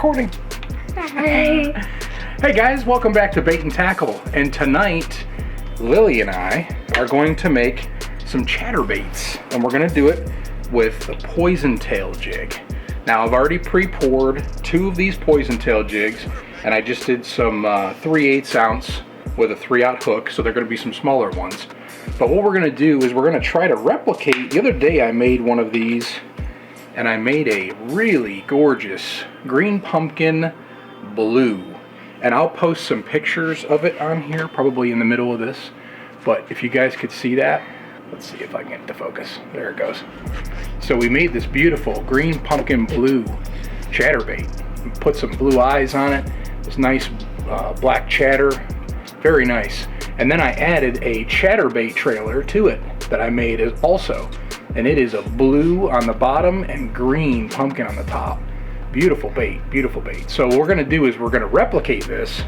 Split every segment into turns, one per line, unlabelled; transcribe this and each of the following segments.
recording. Hey guys, welcome back to Bait and Tackle. And tonight, Lily and I are going to make some chatterbaits. And we're going to do it with a poison tail jig. Now, I've already pre-poured 2 of these poison tail jigs. And I just did some 3/8 ounce with a 3/0 hook. So they're going to be some smaller ones. But what we're going to do is we're going to try to replicate. The other day I made one of these. And I made a really gorgeous green pumpkin blue. And I'll post some pictures of it on here, probably in the middle of this. But if you guys could see that, let's see if I can get it to focus. There it goes. So we made this beautiful green pumpkin blue chatterbait. Put some blue eyes on it. This nice black chatter. Very nice. And then I added a chatterbait trailer to it that I made also. And it is a blue on the bottom and green pumpkin on the top. Beautiful bait, beautiful bait. So what we're gonna do is we're gonna replicate this,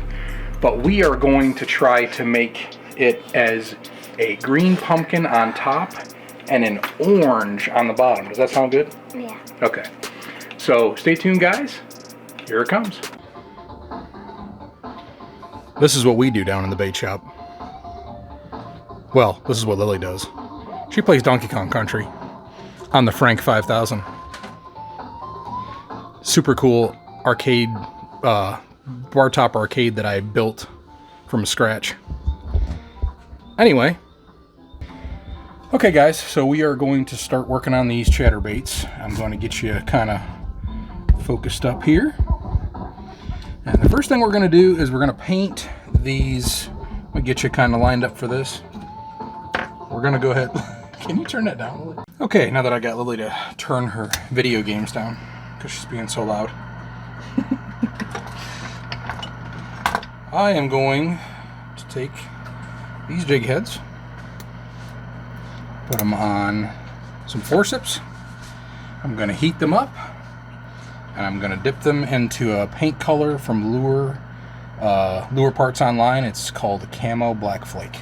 but we are going to try to make it as a green pumpkin on top and an orange on the bottom. Does that sound good?
Yeah.
Okay. So stay tuned, guys. Here it comes. This is what we do down in the bait shop. Well, this is what Lily does. She plays Donkey Kong Country on the Frank 5000. Super cool arcade, bar top arcade that I built from scratch. Anyway. Okay guys, so we are going to start working on these chatterbaits. I'm going to get you kind of focused up here. And the first thing we're going to do is we're going to paint these. Let me get you kind of lined up for this. We're going to go ahead. Can you turn that down, Lily? Okay, now that I got Lily to turn her video games down, because she's being so loud. I am going to take these jig heads, put them on some forceps. I'm going to heat them up, and I'm going to dip them into a paint color from Lure Parts Online. It's called Camo Black Flake.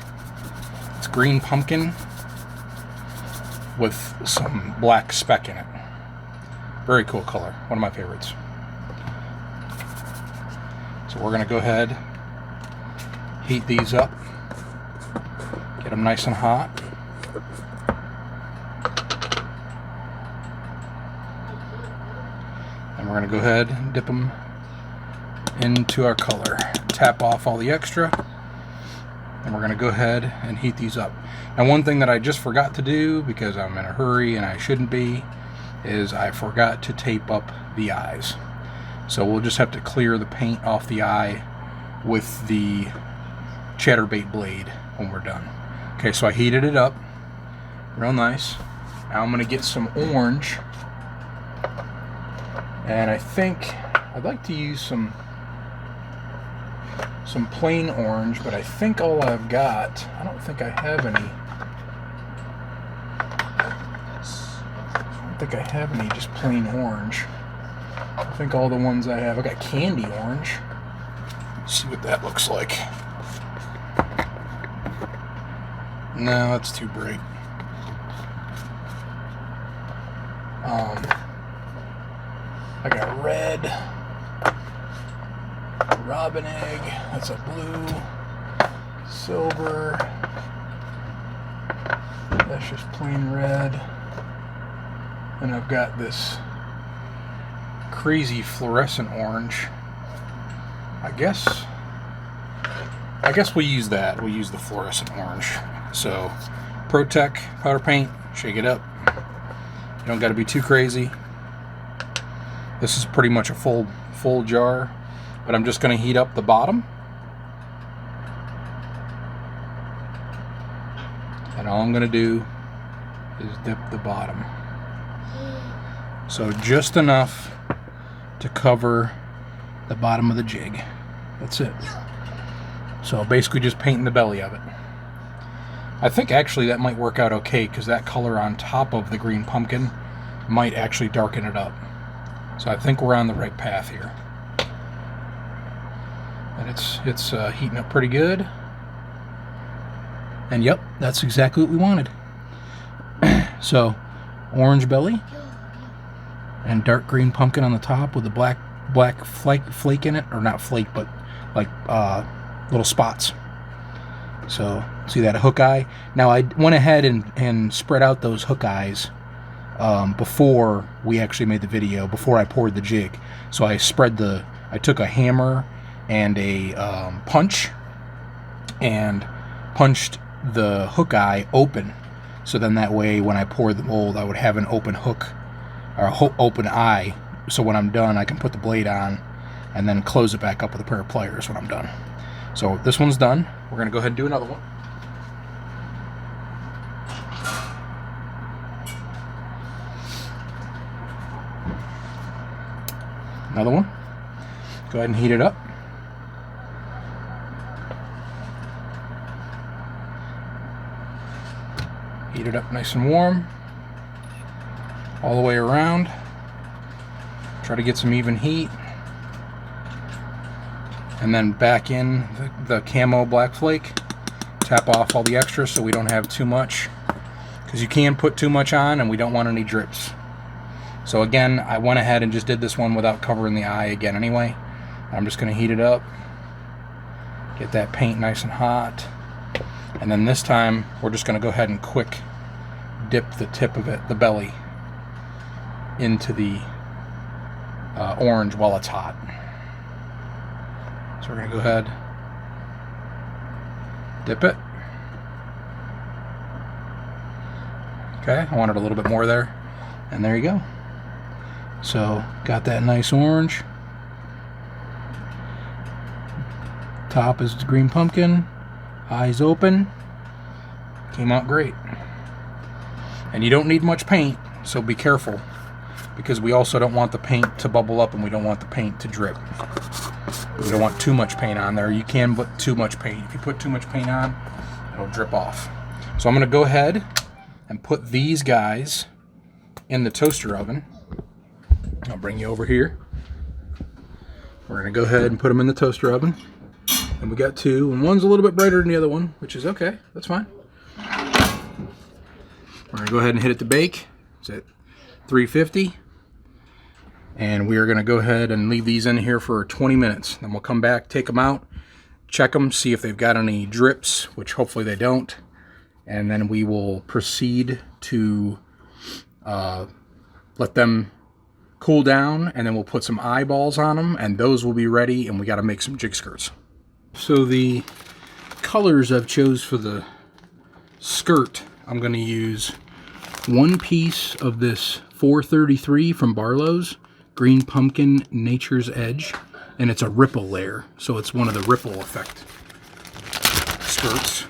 It's green pumpkin with some black speck in it. Very cool color. One of my favorites. So we're going to go ahead, heat these up, get them nice and hot. And we're going to go ahead and dip them into our color. Tap off all the extra. And we're going to go ahead and heat these up. And one thing that I just forgot to do, because I'm in a hurry and I shouldn't be, is I forgot to tape up the eyes. So we'll just have to clear the paint off the eye with the chatterbait blade when we're done. Okay, so I heated it up real nice. Now I'm going to get some orange. And I think I'd like to use some plain orange, but I think all I've got, I don't think I have any. I don't think I have any just plain orange. I think all the ones I have, I got candy orange. Let's see what that looks like. No, that's too bright. I got red. Robin egg, that's a blue, silver, that's just plain red, and I've got this crazy fluorescent orange. I guess we'll use that. We'll use the fluorescent orange. So, ProTech powder paint, shake it up. You don't got to be too crazy. This is pretty much a full jar. But I'm just going to heat up the bottom. And all I'm going to do is dip the bottom. So just enough to cover the bottom of the jig. That's it. So basically just painting the belly of it. I think actually that might work out okay, because that color on top of the green pumpkin might actually darken it up. So I think we're on the right path here. And it's heating up pretty good. And yep, that's exactly what we wanted. So, orange belly and dark green pumpkin on the top with the black black flake in it, or not flake, but like little spots. So see that hook eye? Now I went ahead and spread out those hook eyes before we actually made the video, before I poured the jig. So I took a hammer and a punch and punched the hook eye open. So then that way when I poured the mold, I would have an open hook, or open eye. So when I'm done, I can put the blade on and then close it back up with a pair of pliers when I'm done. So this one's done. We're going to go ahead and do another one. Another one. Go ahead and heat it up. Heat it up nice and warm all the way around. Try to get some even heat. And then back in the camo black flake. Tap off all the extra so we don't have too much, because you can put too much on and we don't want any drips. So again, I went ahead and just did this one without covering the eye again anyway. I'm just going to heat it up, get that paint nice and hot, and then this time we're just going to go ahead and quick dip the tip of it, the belly, into the orange while it's hot. So we're going to go ahead, dip it. Okay, I wanted a little bit more there, and there you go. So got that nice orange. Top is green pumpkin, eyes open. Came out great. And you don't need much paint, so be careful, because we also don't want the paint to bubble up and we don't want the paint to drip. We don't want too much paint on there. You can put too much paint. If you put too much paint on, it'll drip off. So I'm going to go ahead and put these guys in the toaster oven. I'll bring you over here. We're going to go ahead and put them in the toaster oven. And we got two, and one's a little bit brighter than the other one, which is okay. That's fine. We're going to go ahead and hit it to bake. It's at 350. And we are going to go ahead and leave these in here for 20 minutes. Then we'll come back, take them out, check them, see if they've got any drips, which hopefully they don't. And then we will proceed to let them cool down, and then we'll put some eyeballs on them, and those will be ready, and we got to make some jig skirts. So the colors I've chose for the skirt, I'm going to use one piece of this 433 from Barlow's Green Pumpkin Nature's Edge, and it's a ripple layer, so it's one of the ripple effect skirts.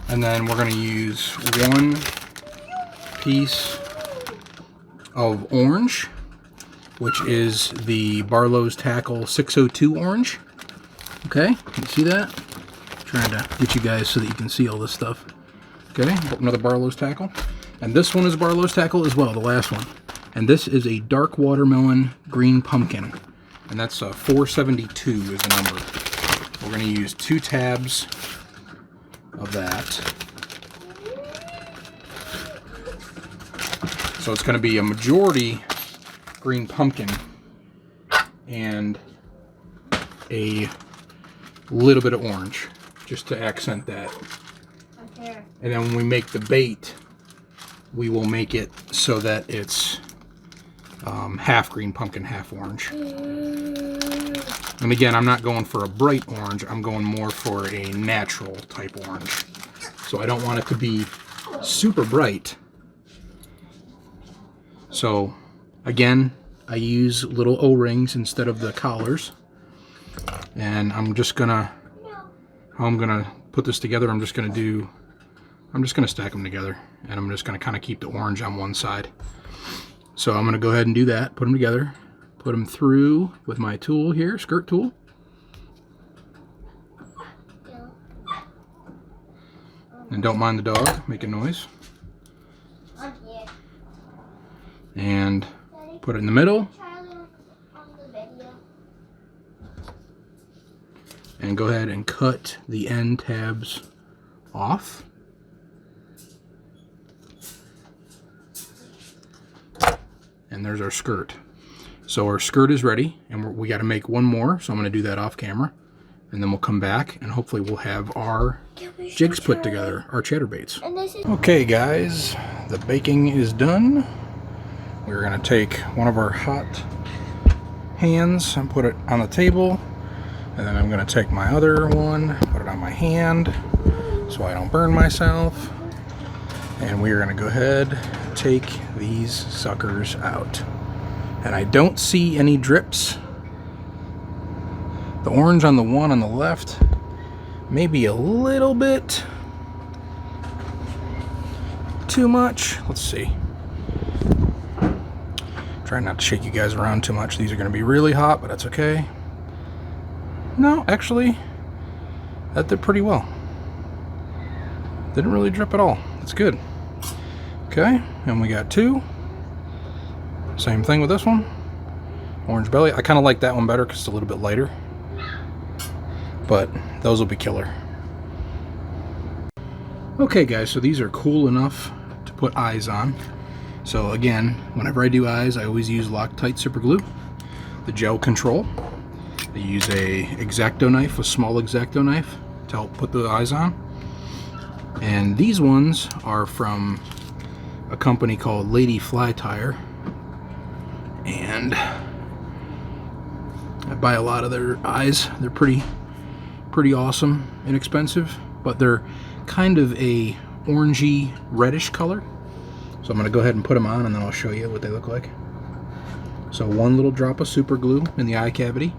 And then we're going to use one piece of orange, which is the Barlow's Tackle 602 orange. Okay, can you see that? Trying to get you guys so that you can see all this stuff. Okay, another Barlow's Tackle. And this one is Barlow's Tackle as well, the last one. And this is a dark watermelon green pumpkin. And that's 472 is the number. We're going to use 2 tabs of that. So it's going to be a majority green pumpkin and a little bit of orange, just to accent that. Okay. And then when we make the bait, we will make it so that it's half green pumpkin, half orange. And again, I'm not going for a bright orange, I'm going more for a natural type orange. So I don't want it to be super bright. So again, I use little O-rings instead of the collars. And I'm just gonna, how I'm gonna put this together, I'm just gonna stack them together. And I'm just gonna kind of keep the orange on one side. So I'm gonna go ahead and do that, put them together. Put them through with my tool here, skirt tool. And don't mind the dog making noise. And put it in the middle. And can go ahead and cut the end tabs off. And there's our skirt. So our skirt is ready, and we got to make one more, so I'm going to do that off camera. And then we'll come back, and hopefully we'll have our jigs put together, our chatterbaits. Okay guys, the baking is done. We're going to take one of our hot hands and put it on the table. And then I'm going to take my other one, put it on my hand so I don't burn myself. And we are going to go ahead and take these suckers out. And I don't see any drips. The orange on the one on the left, maybe a little bit too much. Let's see. Try not to shake you guys around too much. These are going to be really hot, but that's okay. No, actually, that did pretty well. Didn't really drip at all. That's good. Okay, and we got two. Same thing with this one. Orange belly. I kind of like that one better because it's a little bit lighter. But those will be killer. Okay guys, so these are cool enough to put eyes on. So again, whenever I do eyes, I always use Loctite super glue, the gel control. I use a X-Acto knife, a small X-Acto knife, to help put the eyes on. And these ones are from a company called Lady Fly Tire. And I buy a lot of their eyes. They're pretty awesome, inexpensive, but they're kind of a orangey reddish color. So I'm going to go ahead and put them on, and then I'll show you what they look like. So one little drop of super glue in the eye cavity,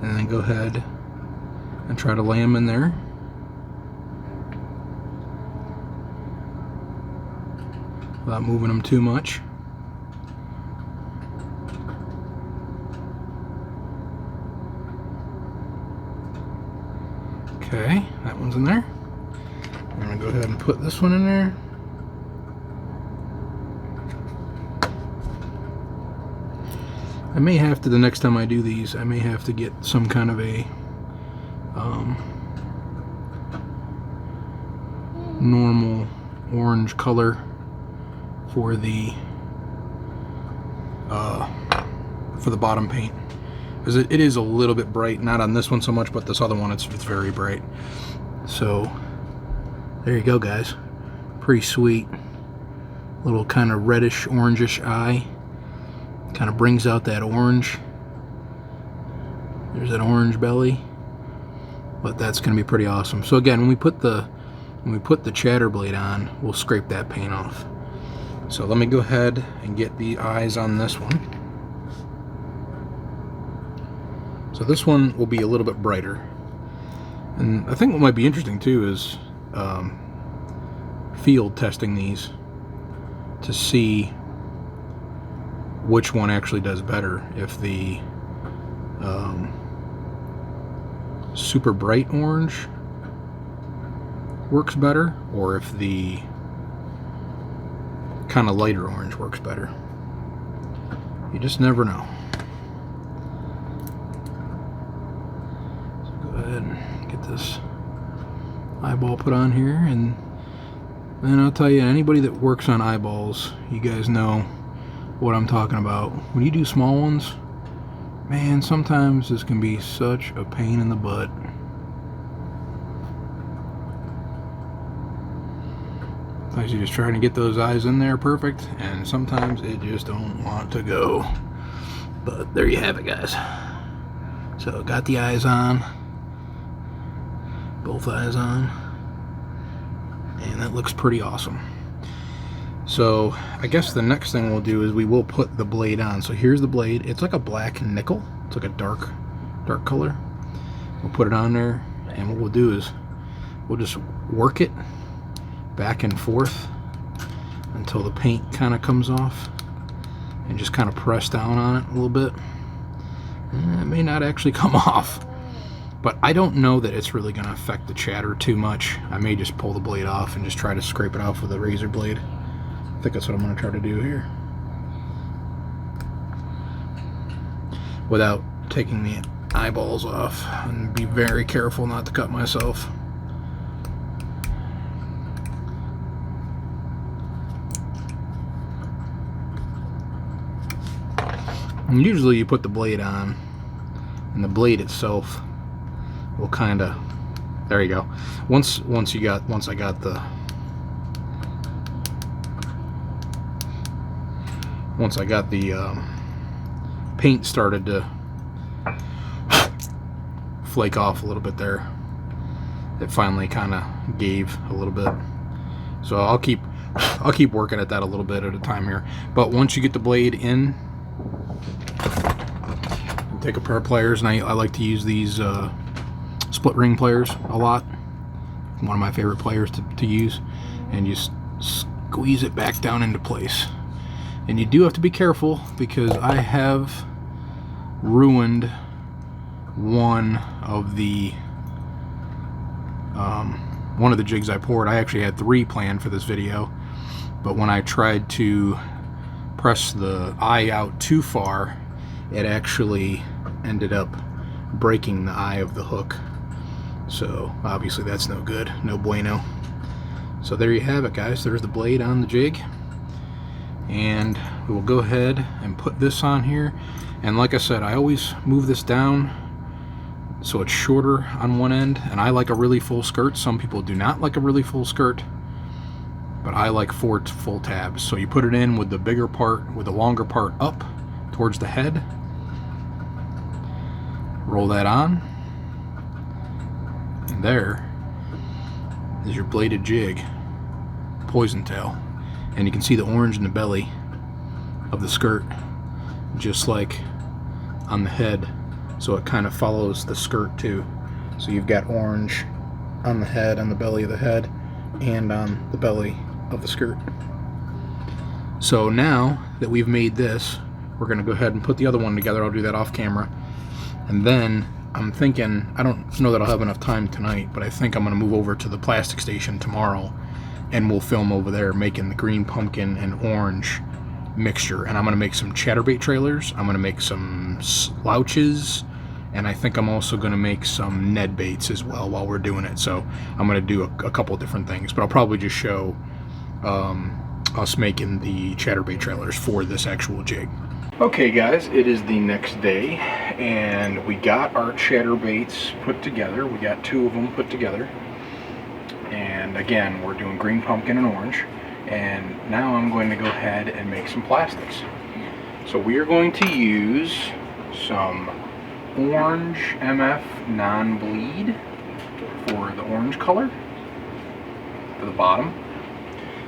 and then go ahead and try to lay them in there. Without moving them too much. Okay, that one's in there. I'm going to go ahead and put this one in there. I may have to, the next time I do these, I may have to get some kind of a normal orange color for the bottom paint, because it is a little bit bright. Not on this one so much, but this other one it's very bright. So there you go guys, pretty sweet little kind of reddish orangish eye. Kind of brings out that orange. There's that orange belly, but that's going to be pretty awesome. So again, when we put the chatterblade on, we'll scrape that paint off. So let me go ahead and get the eyes on this one. So this one will be a little bit brighter. And I think what might be interesting too is field testing these to see which one actually does better. If the super bright orange works better, or if the kind of lighter orange works better. You just never know. So go ahead and get this eyeball put on here, and then I'll tell you, anybody that works on eyeballs, you guys know what I'm talking about. When you do small ones, man, sometimes this can be such a pain in the butt. Sometimes you're just trying to get those eyes in there perfect, and sometimes it just don't want to go. But there you have it, guys. So got the eyes on, both eyes on, and that looks pretty awesome. So I guess the next thing we'll do is we will put the blade on. So here's the blade. It's like a black nickel. It's like a dark color. We'll put it on there, and what we'll do is we'll just work it back and forth until the paint kind of comes off, and just kind of press down on it a little bit. And it may not actually come off, but I don't know that it's really going to affect the chatter too much. I may just pull the blade off and just try to scrape it off with a razor blade. I think that's what I'm going to try to do here, without taking the eyeballs off and be very careful not to cut myself. And usually you put the blade on, and the blade itself will kind of, there you go. Once I got the paint started to flake off a little bit there, it finally kind of gave a little bit. So I'll keep working at that a little bit at a time here. But once you get the blade in, take a pair of pliers, and I like to use these split ring pliers a lot. One of my favorite pliers to use, and just squeeze it back down into place. And you do have to be careful, because I have ruined one of the jigs I poured. I actually had 3 planned for this video, but when I tried to press the eye out too far, it actually ended up breaking the eye of the hook. So obviously that's no good, no bueno. So there you have it, guys. There's the blade on the jig, and we will go ahead and put this on here. And like I said, I always move this down so it's shorter on one end, and I like a really full skirt. Some people do not like a really full skirt, but I like 4 full tabs. So you put it in with the bigger part, with the longer part up towards the head, roll that on, and there is your bladed jig, poison tail. And you can see the orange in the belly of the skirt, just like on the head. So it kind of follows the skirt too. So you've got orange on the head, on the belly of the head, and on the belly of the skirt. So now that we've made this, we're going to go ahead and put the other one together. I'll do that off camera. And then I'm thinking, I don't know that I'll have enough time tonight, but I think I'm going to move over to the plastic station tomorrow, and we'll film over there making the green pumpkin and orange mixture. And I'm going to make some chatterbait trailers. I'm going to make some slouches, and I think I'm also going to make some Ned baits as well while we're doing it. So I'm going to do a couple different things, but I'll probably just show us making the chatterbait trailers for this actual jig. Okay guys, it is the next day, and we got our chatterbaits put together. We got 2 of them put together, and again, we're doing green pumpkin and orange. And now I'm going to go ahead and make some plastics. So we are going to use some orange MF non-bleed for the orange color for the bottom.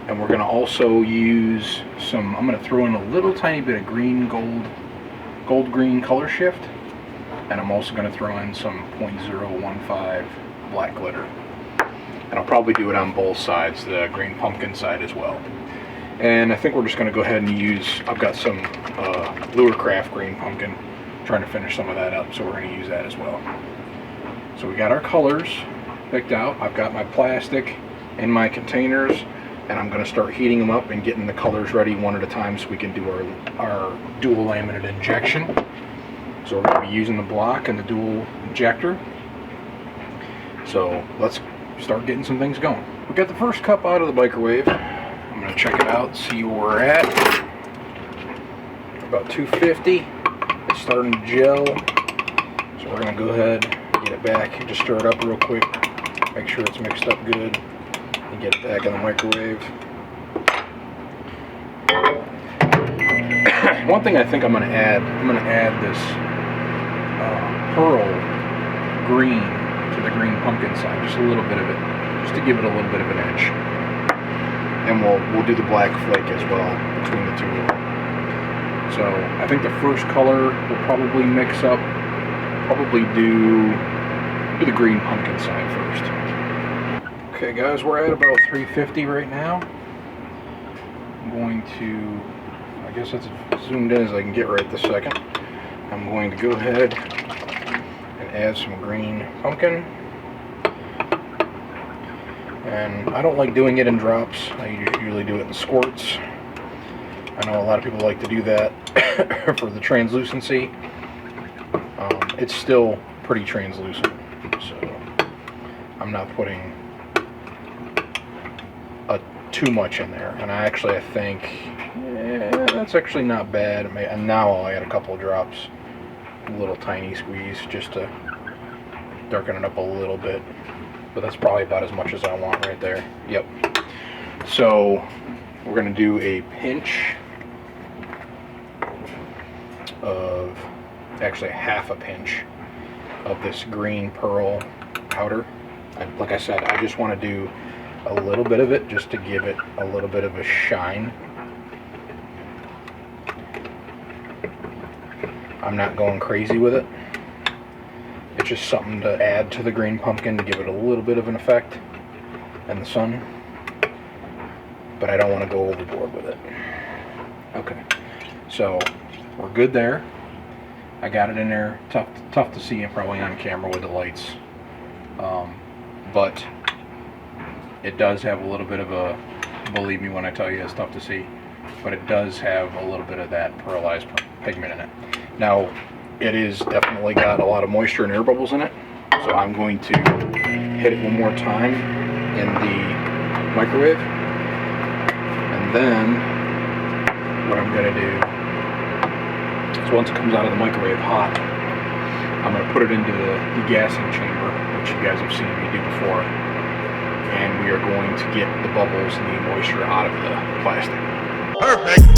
And we're going to also use some, I'm going to throw in a little tiny bit of green gold green color shift. And I'm also going to throw in some 0.015 black glitter. And I'll probably do it on both sides, the green pumpkin side as well. And I think we're just going to go ahead and use, I've got some Lure-Craft green pumpkin, trying to finish some of that up, so we're going to use that as well. So we got our colors picked out. I've got my plastic in my containers, and I'm going to start heating them up and getting the colors ready one at a time so we can do our dual laminate injection. So we're going to be using the block and the dual injector. So let's start getting some things going. We got the first cup out of the microwave. I'm going to check it out, see where we're at. About 250. It's starting to gel. So we're going to go ahead, get it back, and just stir it up real quick. Make sure it's mixed up good. And get it back in the microwave. One thing I think I'm going to add this pearl green to the green pumpkin side, just a little bit of it, just to give it a little bit of an edge. And we'll do the black flake as well between the two of them. So I think the first color will probably mix up, probably do the green pumpkin side first. Okay guys, we're at about 350 right now. I'm going to, I guess that's as zoomed in as I can get right this second. I'm going to go ahead and add some green pumpkin. And I don't like doing it in drops. I usually do it in squirts. I know a lot of people like to do that for the translucency. But it's still pretty translucent. So I'm not putting too much in there. And I think that's actually not bad. And now I'll add a couple of drops, a little tiny squeeze, just to darken it up a little bit. But that's probably about as much as I want right there. Yep. So we're going to do a pinch of, actually half a pinch of this green pearl powder. And like I said, I just want to do a little bit of it just to give it a little bit of a shine. I'm not going crazy with it. It's just something to add to the green pumpkin to give it a little bit of an effect in the sun. But I don't want to go overboard with it. Okay, so we're good there. I got it in there. Tough to see probably on camera with the lights. But it does have a little bit of a, believe me when I tell you it's tough to see, but it does have a little bit of that pearlized pigment in it. Now, it is definitely got a lot of moisture and air bubbles in it, so I'm going to hit it one more time in the microwave, and then what I'm going to do is once it comes out of the microwave hot, I'm going to put it into the degassing chamber, which you guys have seen me do before, and we are going to get the bubbles and the moisture out of the plastic. Perfect!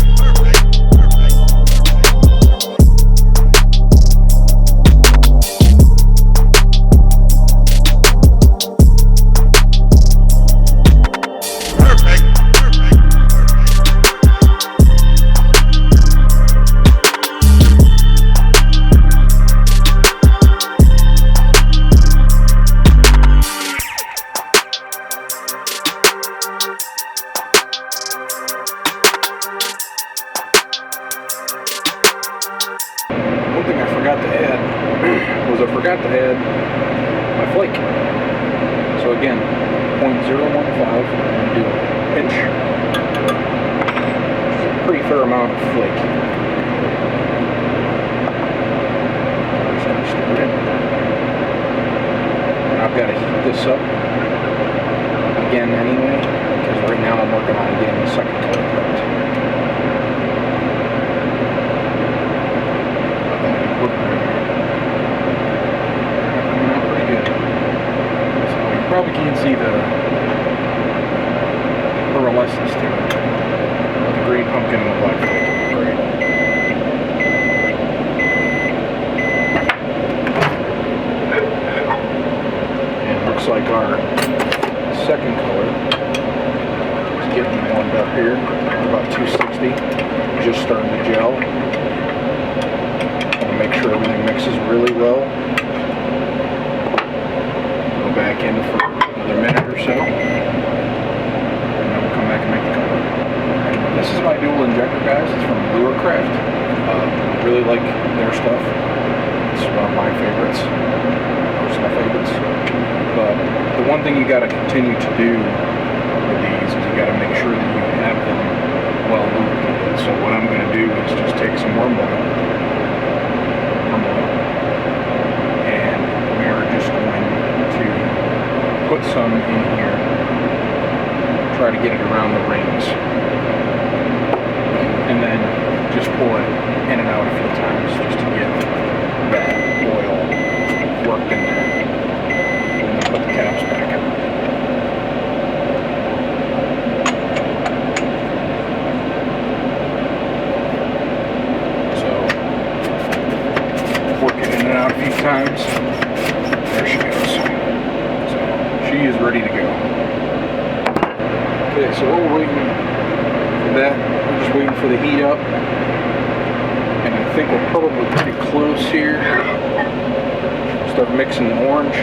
I forgot to add my flake. So again, 0.015, I'm going to do a pinch, which is a pretty fair amount of flake. I'm just going to stir it in. And I've got to heat this up again anyway, because right now I'm working on getting the second color correct. Probably can't see the pearlescence to it, but the green pumpkin and the black flake are great. And it looks like our second color is getting warmed up here, about 260, just starting to gel. I want to make sure everything mixes really well. Back in for another minute or so, and then we'll come back and make the color. This is my dual injector, guys. It's from Lurcraft. I really like their stuff. It's one of my favorites, personal favorites. But the one thing you got to continue to do with these is you got to make sure that you have them well lubricated. So what I'm going to do is just take some worm oil, and we are just going to put some in here, try to get it around the rings, and then just pull it in and out a few times just to get that oil worked in there, and then put the caps back in. So work it in and out a few times. There she goes. She is ready to go. Okay, so we're waiting for that. We're just waiting for the heat up. And I think we're probably pretty close here. Start mixing the orange.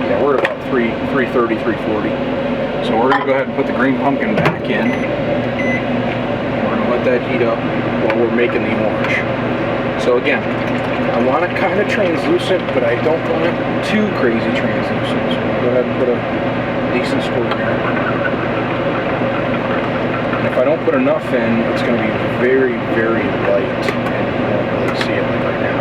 Yeah, we're at about 330, 340. So we're going to go ahead and put the green pumpkin back in. We're going to let that heat up while we're making the orange. So again, I want it kind of translucent, but I don't want it too crazy translucent. So I'm going to go ahead and put a decent squirt in there. And if if I don't put enough in, it's going to be very, very light, and you won't really see it like right now.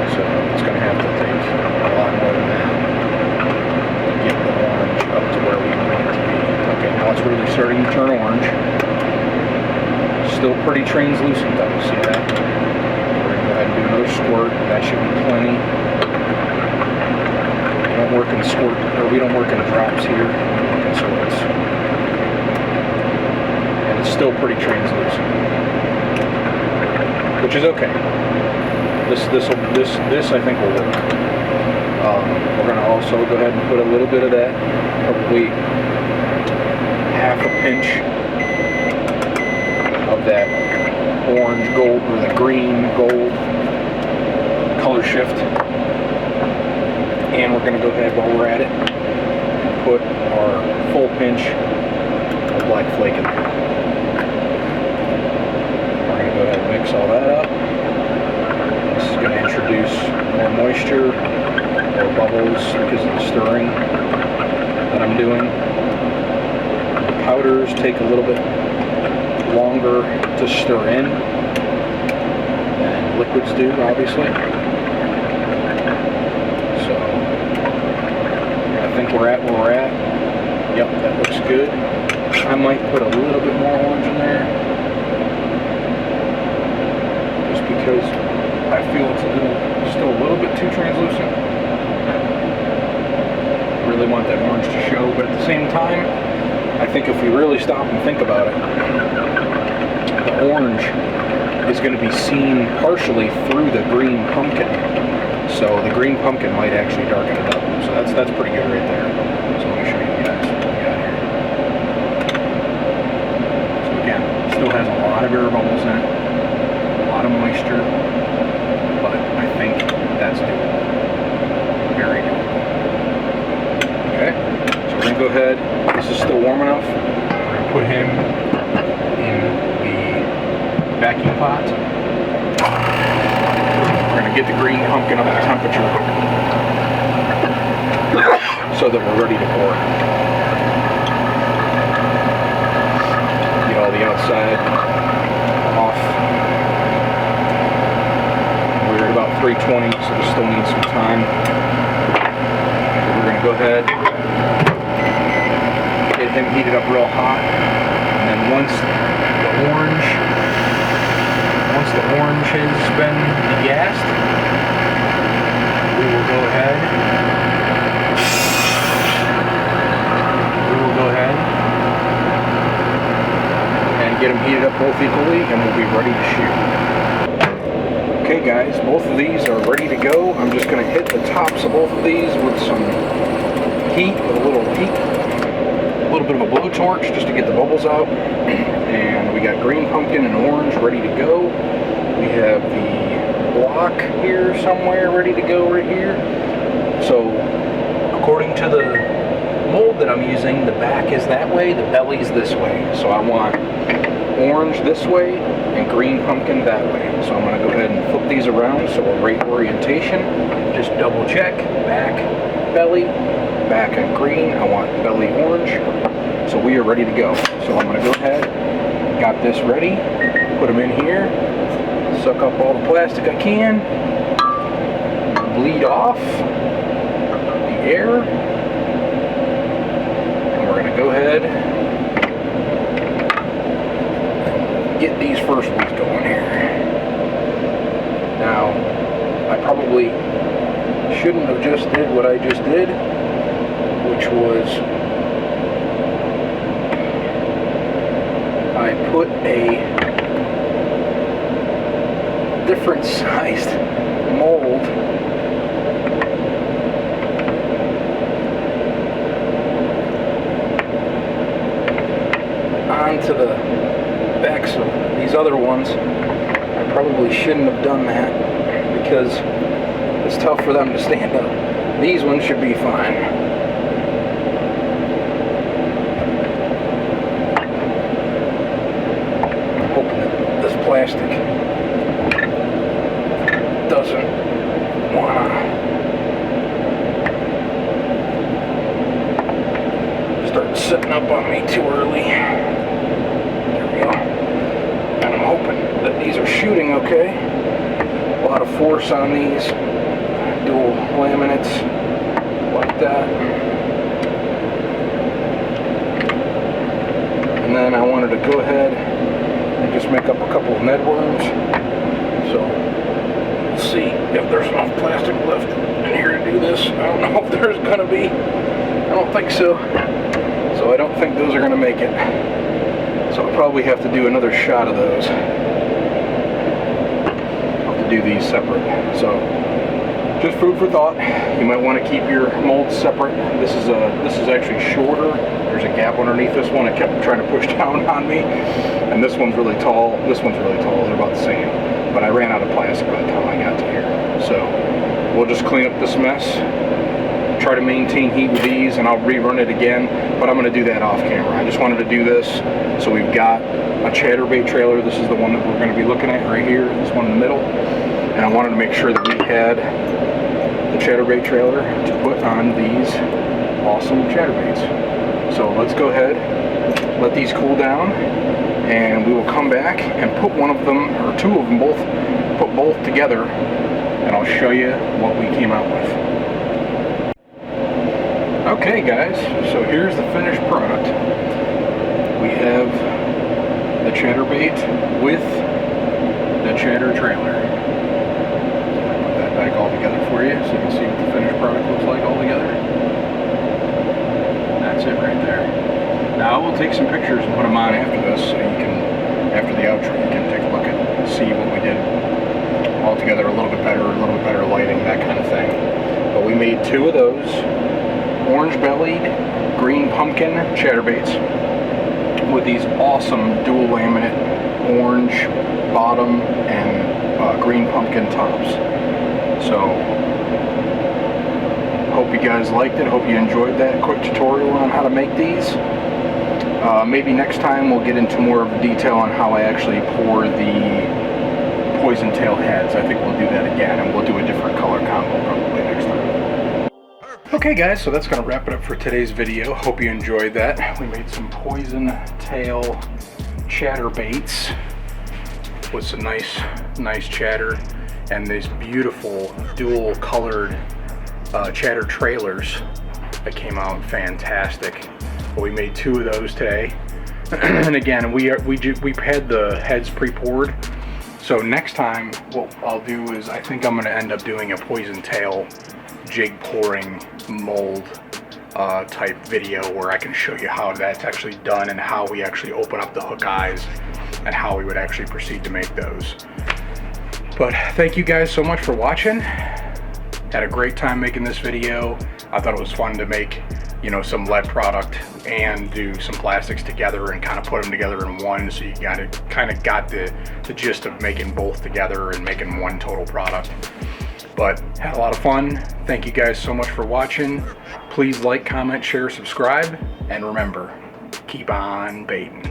So it's going to have to take a lot more than that to get the orange up to where we want it to be. Okay, now it's really starting to turn orange. Still pretty translucent though, see that? We're going to go ahead and do another squirt. That should be plenty. We don't work in squirt, or we don't work in drops here. So it's still pretty translucent, which is okay. This I think will work. We're going to also go ahead and put a little bit of that, probably half a pinch of that orange gold or the green gold color shift, and we're going to go ahead while we're at it and put our full pinch of black flake in there. We're going to go ahead and mix all that up. This is going to introduce more moisture or bubbles because of the stirring that I'm doing. The powders take a little bit longer to stir in than liquids do, obviously. So I think we're at where we're at. Yep, that looks good. I might put a little bit more orange in there, just because I feel it's still a little bit too translucent. I really want that orange to show, but at the same time, I think if we really stop and think about it, the orange is going to be seen partially through the green pumpkin. So the green pumpkin might actually darken it up. So that's pretty good right there. So let me show you guys what we got here. So again, still has a lot of air bubbles in it, a lot of moisture, but I think that's doable. Very doable. Okay, so we're going to go ahead. This is still warm enough. We're going to put him in the vacuum pot. We're going to get the green pumpkin up to temperature so that we're ready to pour. Get all the outside off. We're at about 320, so we still need some time. So we're going to go ahead, get him heated up real hot, and then once the orange has been degassed, we will go ahead and get them heated up both equally, and we'll be ready to shoot. Okay guys, both of these are ready to go. I'm just going to hit the tops of both of these with some heat, with a little heat, a little bit of a blowtorch just to get the bubbles out. And we got green pumpkin and orange ready to go. We have the block here somewhere ready to go right here. So according to the mold that I'm using, the back is that way, the belly is this way. So I want orange this way and green pumpkin that way. So I'm going to go ahead and flip these around so we're right orientation. Just double check, back belly, back on green. I want belly orange. So we are ready to go. So I'm going to go ahead, got this ready, put them in here, suck up all the plastic I can, bleed off the air, and we're going to go ahead, get these first ones going here. Now, I probably shouldn't have just did what I just did, which was I put a different sized mold onto the backs of these other ones. I probably shouldn't have done that because it's tough for them to stand up. These ones should be fine. Plastic doesn't want to start sitting up on me too early. There hoping that these are shooting okay. A lot of force on these dual laminates like that. And then I wanted to go ahead and just make up a couple of Ned worms. So we'll see if there's enough plastic left in here to do this. I don't know if there's gonna be. I don't think so. So I don't think those are gonna make it. So I'll probably have to do another shot of those. I'll have to do these separate. So just food for thought. You might want to keep your molds separate. This is actually shorter. There's a gap underneath this one. It kept trying to push down on me. And this one's really tall. This one's really tall. They're about the same. But I ran out of plastic by the time I got to here. So we'll just clean up this mess. Try to maintain heat with these, and I'll rerun it again. But I'm going to do that off camera. I just wanted to do this. So we've got a chatterbait trailer. This is the one that we're going to be looking at right here. This one in the middle. And I wanted to make sure that we had the chatterbait trailer to put on these awesome chatterbaits. So let's go ahead, let these cool down, and we will come back and put one of them, or two of them put both together, and I'll show you what we came out with. Okay guys, so here's the finished product. We have the chatterbait with the chatter trailer. Back all together for you so you can see what the finished product looks like all together. That's it right there. Now we'll take some pictures and put them on after this so you can, after the outro, you can take a look at see what we did all together, a little bit better lighting, that kind of thing. But we made two of those orange bellied green pumpkin chatterbaits with these awesome dual laminate orange bottom and green pumpkin tops. So, hope you guys liked it. Hope you enjoyed that quick tutorial on how to make these. Maybe next time we'll get into more of the detail on how I actually pour the poison tail heads. I think we'll do that again, and we'll do a different color combo probably next time. Okay guys, so that's going to wrap it up for today's video. Hope you enjoyed that. We made some poison tail chatterbaits with some nice chatter. And these beautiful dual colored chatter trailers that came out fantastic. We made two of those today. And again, we had the heads pre-poured. So next time what I'll do is I think I'm going to end up doing a poison tail jig pouring mold type video where I can show you how that's actually done and how we actually open up the hook eyes and how we would actually proceed to make those. But thank you guys so much for watching. Had a great time making this video. I thought it was fun to make, you know, some lead product and do some plastics together and kind of put them together in one, so you got the gist of making both together and making one total product. But had a lot of fun. Thank you guys so much for watching. Please like, comment, share, subscribe, and remember, keep on baiting.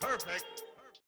Perfect.